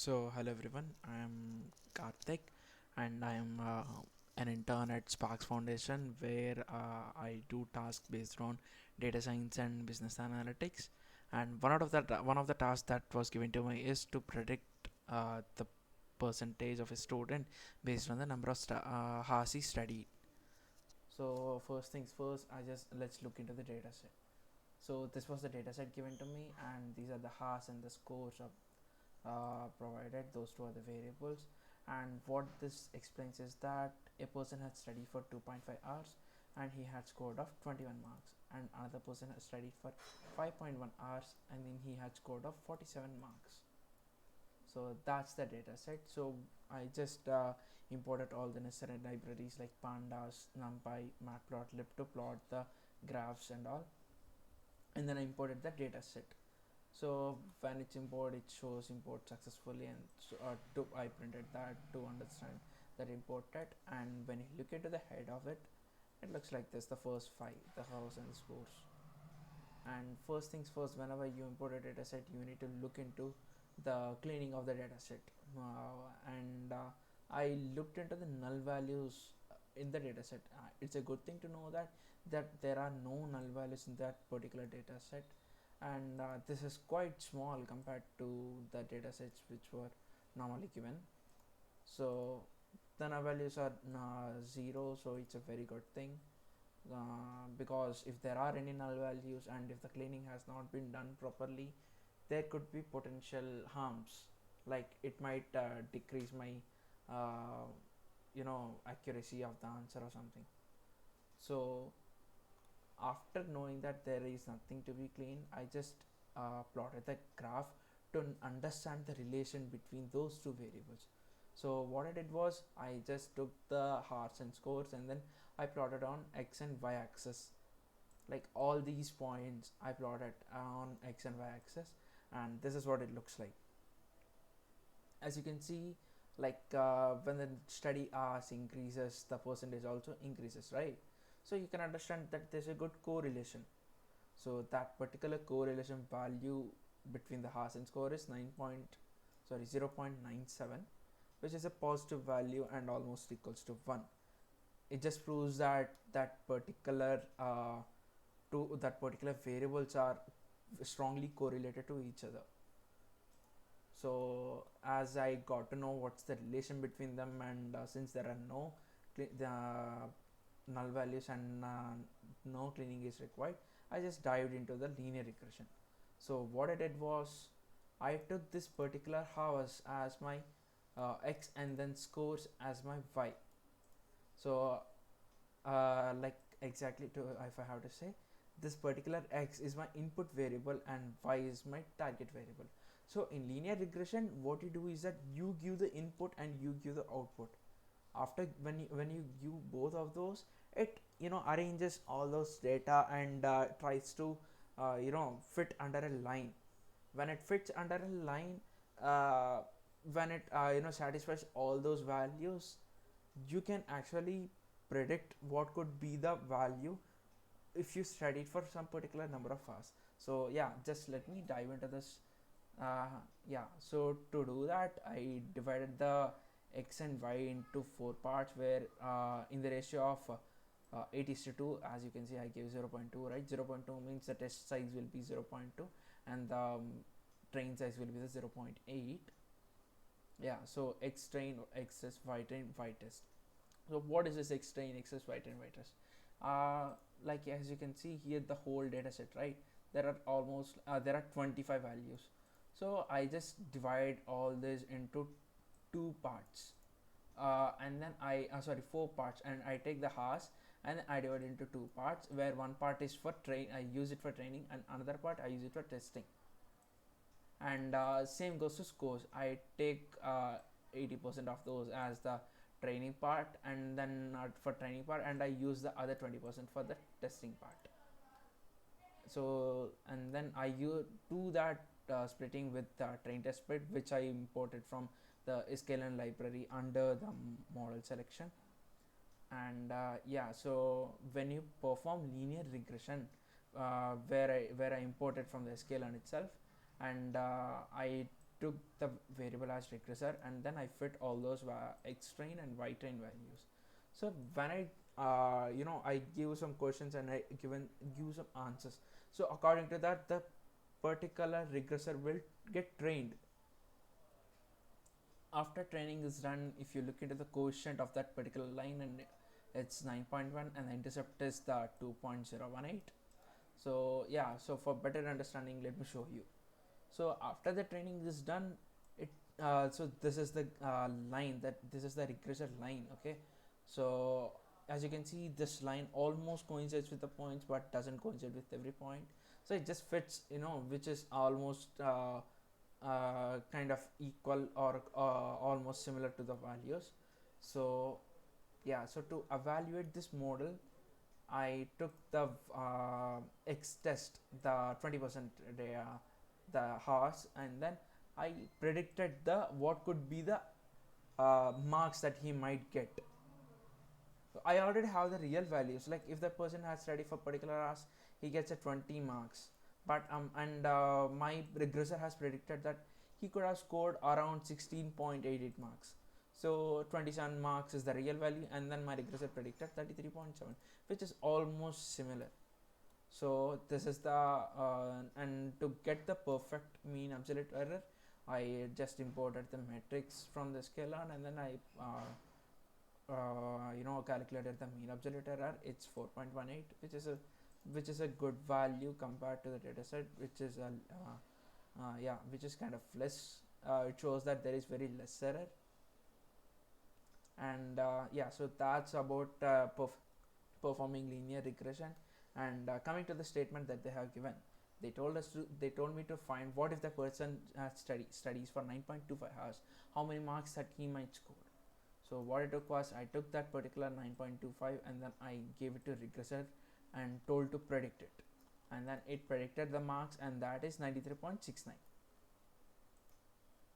So, hello everyone, I am Karthik and I am an intern at Sparks Foundation where I do tasks based on data science and business analytics. And one of the tasks that was given to me is to predict the percentage of a student based on the number of hours he studied. So, first things first, let's look into the data set. So, this was the data set given to me, and these are the hours and the scores of provided. Those two are the variables, and what this explains is that a person had studied for 2.5 hours and he had scored of 21 marks, and another person had studied for 5.1 hours and then he had scored of 47 marks. So that's the data set. So I just imported all the necessary libraries like pandas, numpy, matplotlib to plot the graphs and all, and then I imported the data set. So when it's import, it shows import successfully, and so I printed that to understand that imported. And when you look into the head of it, it looks like this: the first five, the house and the scores. And first things first, whenever you import a data set, you need to look into the cleaning of the data set. And I looked into the null values in the data set. It's a good thing to know that there are no null values in that particular data set, and this is quite small compared to the data sets which were normally given. So the null values are 0, so it's a very good thing, because if there are any null values and if the cleaning has not been done properly, there could be potential harms, like it might decrease my uh, accuracy of the answer or something. So after knowing that there is nothing to be cleaned, I just plotted the graph to understand the relation between those two variables. So what I did was I just took the hearts and scores and then I plotted on x and y axis. Like all these points I plotted on x and y axis, and this is what it looks like. As you can see, like when the study hours increases, the percentage also increases, right? So you can understand that there's a good correlation. So that particular correlation value between the Haas and score is 0.97, which is a positive value and almost equals to 1. It just proves that that particular variables are strongly correlated to each other. So as I got to know what's the relation between them, and since there are no null values and no cleaning is required, I just dived into the linear regression. So what I did was I took this particular hours as my x and then scores as my y. So like exactly to if I have to say, this particular x is my input variable and y is my target variable. So in linear regression, what you do is that you give the input and you give the output. After when you give both of those, it arranges all those data and tries to fit under a line. When it fits under a line, uh, when it satisfies all those values, you can actually predict what could be the value if you studied for some particular number of hours. So yeah, just let me dive into this. Yeah, so to do that, I divided the x and y into 4 parts, where in the ratio of 8:2. As you can see, I gave 0.2, right? 0.2 means the test size will be 0.2 and the train size will be the 0.8. Yeah, so x train, x test, y train, y test. So what is this x train, x test, y train, y test? Like as you can see here, the whole data set, right? There are 25 values. So I just divide all this into 2 parts, and then four parts, and I take the hours and I divide it into 2 parts, where one part is for I use it for training, and another part I use it for testing. And same goes to scores. I take 80% of those as the training part, and then for training part, and I use the other 20% for the testing part. So and then I do that splitting with train test split, which I imported from the sklearn library under the model selection. And yeah, so when you perform linear regression, where I imported from the sklearn itself, and I took the variable as regressor, and then I fit all those x train and y train values. So when I give some questions and I give some answers. So according to that, the particular regressor will get trained. After training is done, if you look into the coefficient of that particular line, and it's 9.1 and the intercept is the 2.018. So yeah, so for better understanding, let me show you. So after the training is done, it so this is the line, that this is the regressor line. Okay, so as you can see, this line almost coincides with the points but doesn't coincide with every point. So it just fits, which is almost kind of equal or almost similar to the values. So yeah, so to evaluate this model, I took the X test, the 20% the horse, and then I predicted the what could be the marks that he might get. So I already have the real values. Like if the person has studied for particular hours, he gets a 20 marks. But my regressor has predicted that he could have scored around 16.88 marks. So 27 marks is the real value, and then my regressor predicted 33.7, which is almost similar. So this is the and to get the perfect mean absolute error, I just imported the metrics from the scalar, and then I calculated the mean absolute error. It's 4.18, which is a good value compared to the dataset, which is which is kind of less. It shows that there is very less error. And so that's about performing linear regression. And coming to the statement that they have given, they told me to find what if the person studies for 9.25 hours, how many marks that he might score. So what I took was, I took that particular 9.25 and then I gave it to regressor and told to predict it, and then it predicted the marks, and that is 93.69.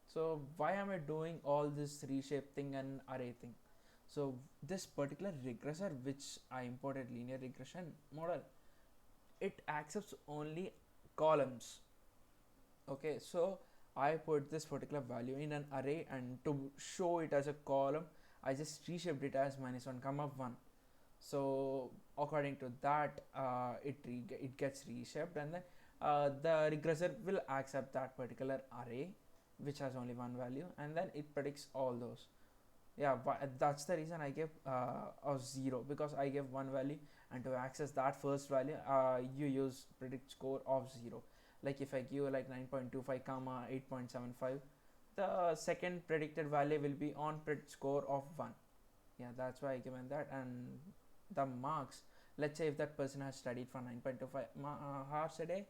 So why am I doing all this reshape thing and array thing? So this particular regressor which I imported, linear regression model, it accepts only columns. Okay, so I put this particular value in an array, and to show it as a column, I just reshaped it as -1, 1. So according to that, it gets reshaped, and then the regressor will accept that particular array which has only one value, and then it predicts all those. Yeah, that's the reason I gave a 0, because I gave one value, and to access that first value, you use predict score of 0. Like if I give like 9.25 comma 8.75, the second predicted value will be on predict score of 1. Yeah, that's why I given that. And the marks, let's say if that person has studied for 9.25 hours a day,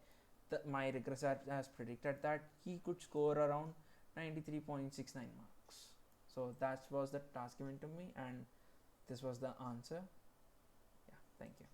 my regressor has predicted that he could score around 93.69 marks. So that was the task given to me, and this was the answer. Yeah, thank you.